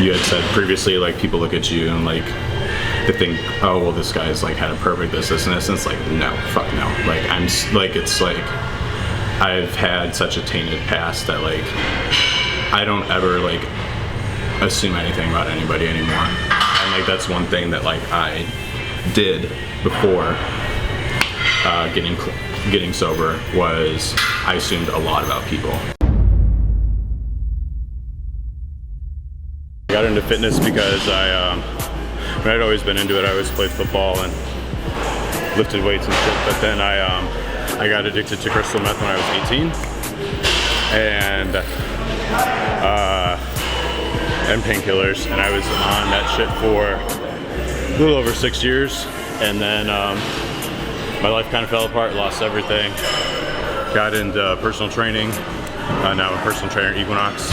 you had said previously, like people look at you and like they think, oh well, this guy's like had a perfect this and this, and it's like no, fuck no. Like it's like I've had such a tainted past that like I don't ever like assume anything about anybody anymore. And like that's one thing that like I did before getting sober, was I assumed a lot about people. I got into fitness because I'd always been into it. I always played football and lifted weights and shit, but then I got addicted to crystal meth when I was 18, and painkillers, and I was on that shit for a little over 6 years, and then my life kind of fell apart, lost everything, got into personal training, now I'm a personal trainer at Equinox.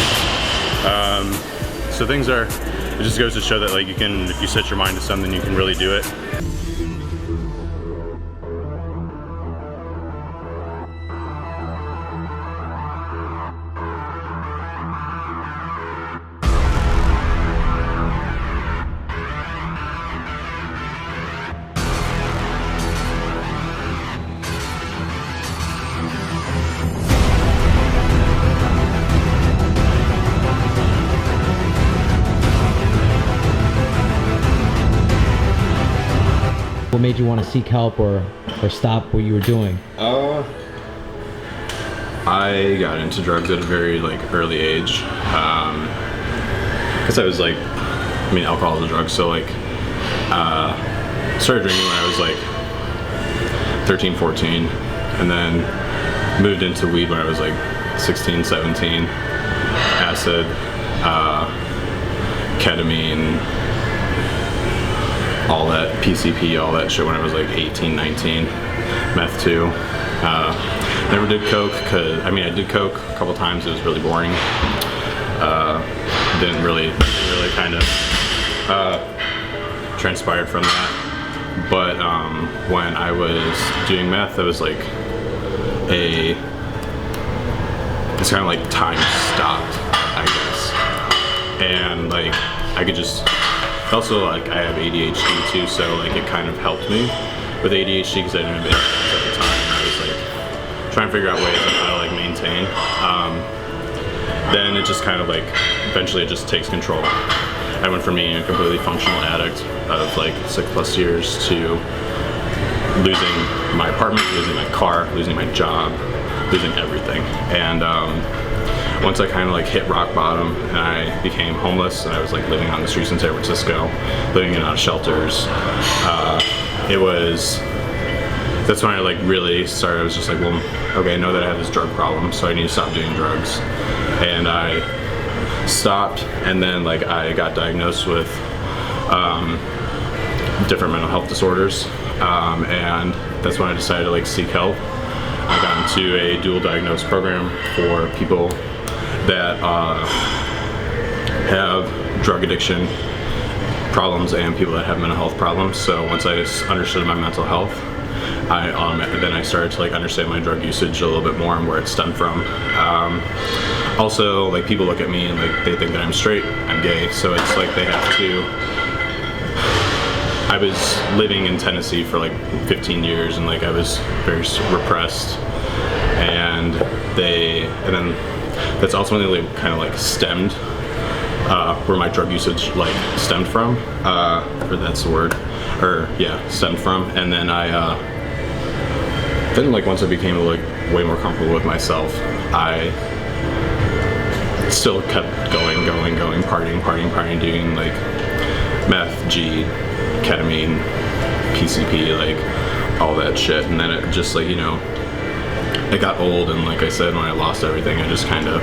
So things are, it just goes to show that like you can, if you set your mind to something, you can really do it. What made you want to seek help or stop what you were doing? I got into drugs at a very like early age, because I was like, I mean, alcohol is a drug, so like started drinking when I was like 13, 14, and then moved into weed when I was like 16, 17, acid, ketamine, all that, PCP, all that shit when I was like 18, 19, meth too. Never did coke, cause I mean I did coke a couple times, it was really boring. Didn't really kind of transpired from that. But when I was doing meth, it was like it's kind of like time stopped, I guess. And like I could just, also like I have ADHD too, so like it kind of helped me with ADHD because I didn't have it at the time. I was like trying to figure out ways on how to like maintain. Then it just kind of like, eventually it just takes control. I went from being a completely functional addict of like 6+ years to losing my apartment, losing my car, losing my job, losing everything. And once I kind of like hit rock bottom and I became homeless and I was like living on the streets in San Francisco, living in shelters, that's when I like really started. I was just like, well, okay, I know that I have this drug problem, so I need to stop doing drugs. And I stopped, and then like I got diagnosed with different mental health disorders, and that's when I decided to like seek help. I got into a dual diagnosed program for people that have drug addiction problems and people that have mental health problems. So once I understood my mental health, then I started to like understand my drug usage a little bit more and where it stemmed from. Also, like people look at me and like they think that I'm straight, I'm gay, so it's like they have to. I was living in Tennessee for like 15 years and like I was very repressed, and then that's ultimately kind of like stemmed where my drug usage like stemmed from, or that's the word, or yeah, stemmed from. And then then like once I became like way more comfortable with myself, I still kept going, partying, doing like meth, G, ketamine, PCP, like all that shit. And then it just like, you know, it got old, and like I said, when I lost everything, I just kind of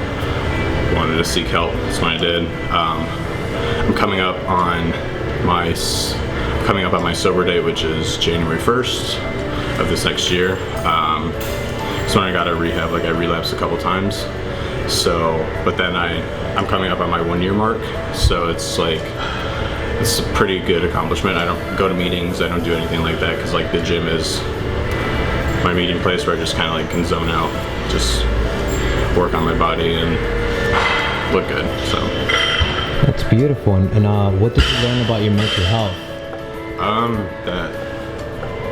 wanted to seek help. That's what I did. I'm coming up on my sober date, which is January 1st of this next year. So when I got out of rehab, like I relapsed a couple times. So, but then I'm coming up on my 1 year mark. So it's like, it's a pretty good accomplishment. I don't go to meetings, I don't do anything like that, because like the gym is my meeting place where I just kind of like can zone out, just work on my body and look good. So that's beautiful. And what did you learn about your mental health? That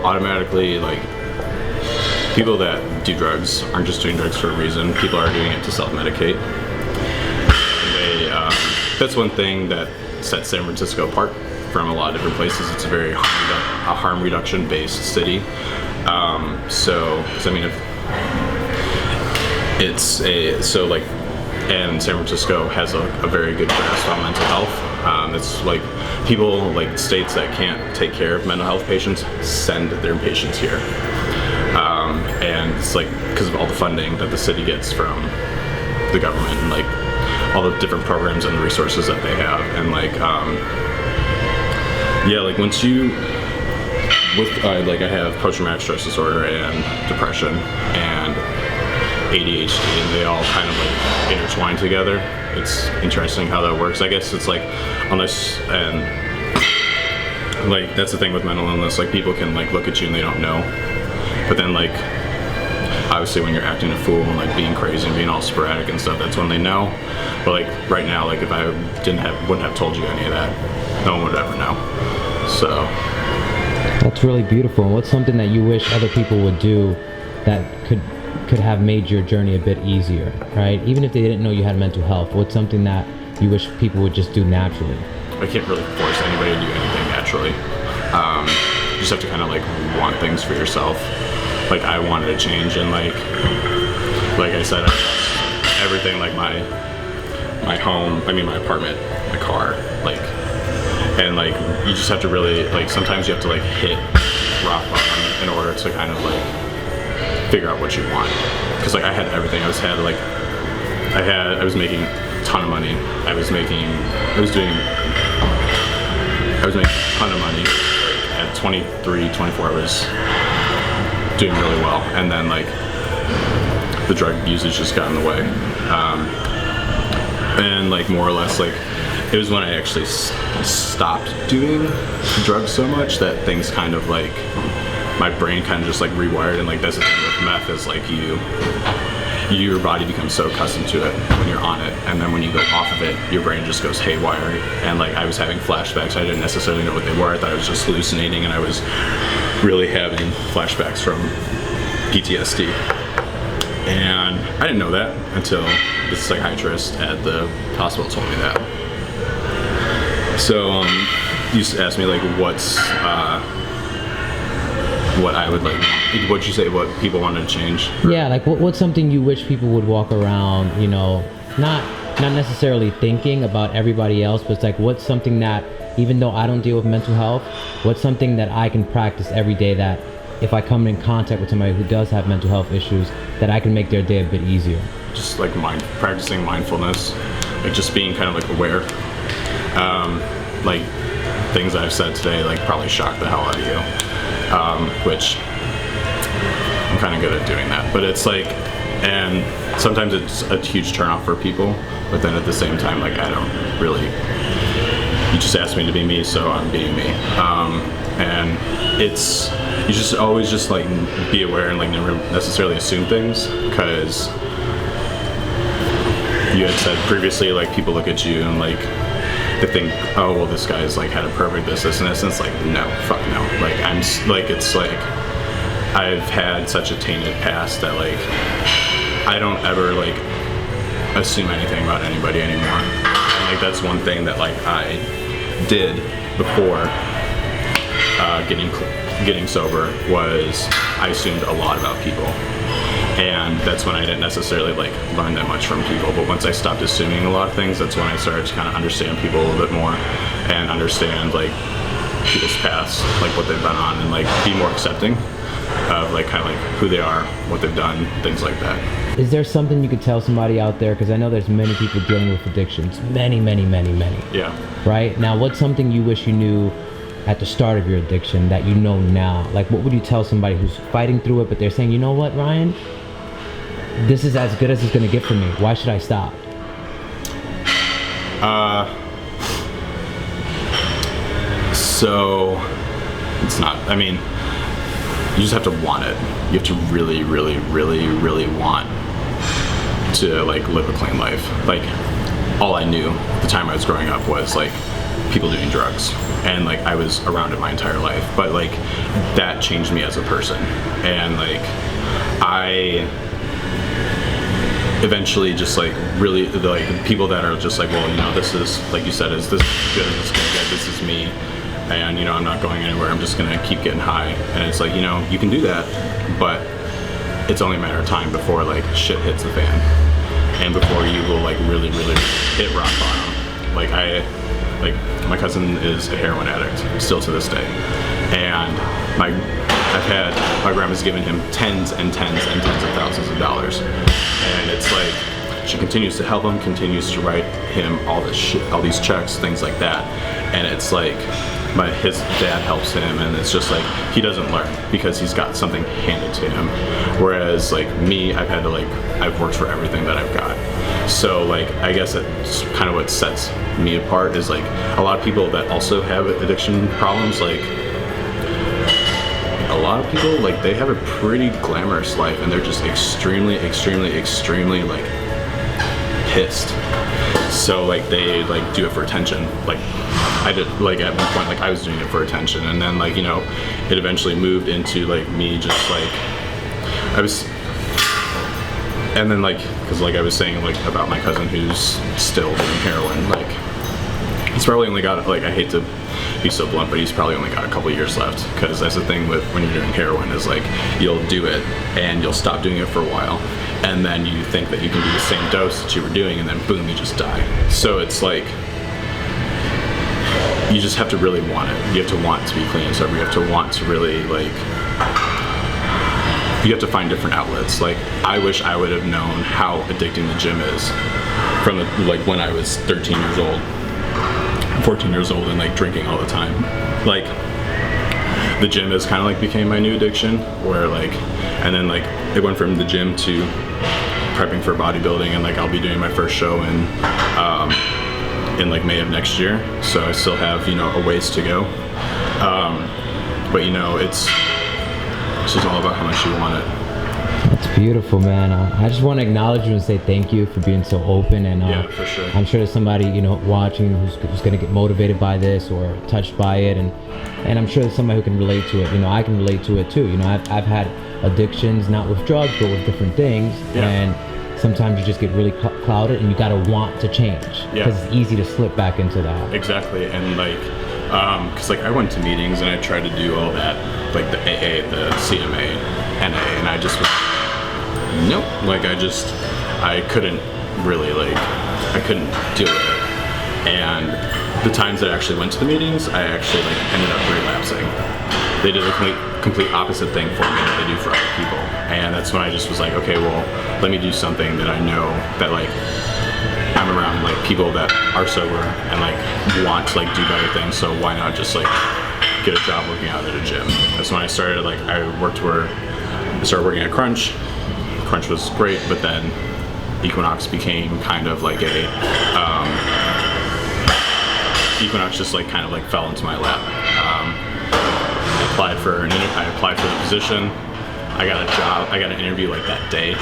automatically, like, people that do drugs aren't just doing drugs for a reason. People are doing it to self-medicate. That's one thing that sets San Francisco apart from a lot of different places. It's a very harm reduction based city. And San Francisco has a very good grasp on mental health. It's like people, like states that can't take care of mental health patients, send their patients here. And it's like because of all the funding that the city gets from the government and like all the different programs and resources that they have. And like, like once you, I have post-traumatic stress disorder and depression and ADHD, and they all kind of like intertwine together. It's interesting how that works. I guess it's like, like that's the thing with mental illness, like people can like look at you and they don't know, but then like obviously when you're acting a fool and like being crazy and being all sporadic and stuff, that's when they know. But like right now, like if I wouldn't have told you any of that, no one would ever know. So that's really beautiful. And what's something that you wish other people would do that could have made your journey a bit easier, right? Even if they didn't know you had mental health, what's something that you wish people would just do naturally? I can't really force anybody to do anything naturally. You just have to kind of like want things for yourself. Like I wanted to change, and like I said, everything, like my home, my apartment, my car, like, and like you just have to really, like, sometimes you have to like hit rock bottom in order to kind of like figure out what you want. Because like I had everything. I was making a ton of money. I was making a ton of money. At 23, 24, I was doing really well, and then like the drug usage just got in the way, and like more or less like it was when I actually stopped doing drugs so much that things kind of like my brain kind of just like rewired. And like that's the thing with meth is like your body becomes so accustomed to it when you're on it, and then when you go off of it, your brain just goes haywire. And like I was having flashbacks. I didn't necessarily know what they were. I thought I was just hallucinating, and I was really having flashbacks from PTSD. And I didn't know that until the psychiatrist at the hospital told me that. So you asked me like what I would like, what'd you say, what people wanted to change? Yeah, like what's something you wish people would walk around, you know, not necessarily thinking about everybody else, but it's like what's something that, even though I don't deal with mental health, what's something that I can practice every day that if I come in contact with somebody who does have mental health issues, that I can make their day a bit easier? Just like practicing mindfulness, like just being kind of like aware. Like things I've said today like probably shocked the hell out of you, which I'm kind of good at doing that. But it's like, and sometimes it's a huge turnoff for people, but then at the same time, like I don't really, you just asked me to be me, so I'm being me. And it's, you just always just like be aware and like never necessarily assume things, because you had said previously like people look at you and like they think, oh well, this guy's like had a perfect this and this, and it's like no, fuck no. Like I'm like, it's like I've had such a tainted past that like I don't ever like assume anything about anybody anymore. And like that's one thing that like I did before getting sober, was I assumed a lot about people, and that's when I didn't necessarily like learn that much from people. But once I stopped assuming a lot of things, that's when I started to kind of understand people a little bit more and understand like people's past, like what they've been on, and like be more accepting of like kind of like who they are, what they've done, things like that. Is there something you could tell somebody out there, because I know there's many people dealing with addictions, many. Yeah. Right? Now, what's something you wish you knew at the start of your addiction that you know now? Like, what would you tell somebody who's fighting through it, but they're saying, you know what, Ryan? This is as good as it's gonna get for me. Why should I stop? So, it's not, I mean, you just have to want it. You have to really want to like live a clean life. Like, all I knew at the time I was growing up was like people doing drugs, and like I was around it my entire life, but like that changed me as a person. And like I eventually just like really like people that are just like, well, you know, this is, like you said, is this good, is this good, this is me, and you know, I'm not going anywhere, I'm just gonna keep getting high. And it's like, you know, you can do that, but it's only a matter of time before like shit hits the fan, and before you will like really hit rock bottom. Like my cousin is a heroin addict still to this day, and my grandma's given him tens and tens and tens of thousands of dollars, and it's like she continues to help him, continues to write him all this shit, all these checks, things like that. And it's like his dad helps him, and it's just like he doesn't learn because he's got something handed to him. Whereas like me, I've worked for everything that I've got. So like I guess that's kind of what sets me apart, is like a lot of people that also have addiction problems, like a lot of people, like they have a pretty glamorous life, and they're just extremely like pissed. So like they like do it for attention. Like I did, like at one point, like I was doing it for attention, and then like, you know, it eventually moved into like me just like and then like, because like I was saying like about my cousin who's still doing heroin, like he's probably only got, like, I hate to be so blunt, but he's probably only got a couple years left, because that's the thing with when you're doing heroin, is like you'll do it and you'll stop doing it for a while, and then you think that you can do the same dose that you were doing, and then boom, you just die. So it's like you just have to really want it. You have to want to be clean and sober. You have to want to really like, you have to find different outlets. Like I wish I would have known how addicting the gym is from like when I was 13 years old, 14 years old, and like drinking all the time. Like the gym has kind of like became my new addiction, where like, and then like it went from the gym to prepping for bodybuilding, and like I'll be doing my first show in like May of next year, so I still have, you know, a ways to go. But you know, it's just all about how much you want it. That's beautiful, man. I just want to acknowledge you and say thank you for being so open, and yeah, for sure. I'm sure there's somebody, you know, watching who's going to get motivated by this or touched by it, and I'm sure there's somebody who can relate to it. You know, I can relate to it too. You know, I've had addictions, not with drugs, but with different things, yeah. And sometimes you just get really clouded, and you gotta want to change, because it's easy to slip back into that. Exactly. And like, because like I went to meetings and I tried to do all that, like the AA, the CMA, NA, and I just was, nope. Like I couldn't really, like, I couldn't deal with it. And the times that I actually went to the meetings, I actually like ended up relapsing. They did a complete opposite thing for me that they do for other people. And that's when I just was like, okay, well, let me do something that I know that like I'm around like people that are sober and like want to like do better things. So why not just like get a job working out at a gym? That's when I started, like I started working at Crunch. Crunch was great, but then Equinox became kind of like Equinox just like kind of like fell into my lap. I applied for the position. I got a job. I got an interview like that day.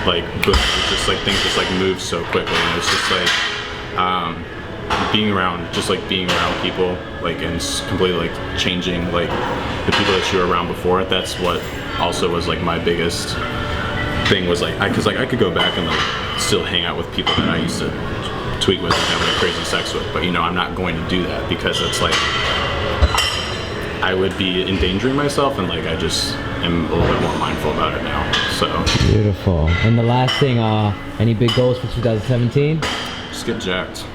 Like, boom, it was just like things just like moved so quickly, and it's just like being around people, like, and completely like changing like the people that you were around before. That's what also was like my biggest thing, was like because I could go back and like still hang out with people that I used to tweak with and have like crazy sex with, but you know, I'm not going to do that, because it's like I would be endangering myself, and like I just am a little bit more mindful about it now. So beautiful. And the last thing, any big goals for 2017? Just get jacked.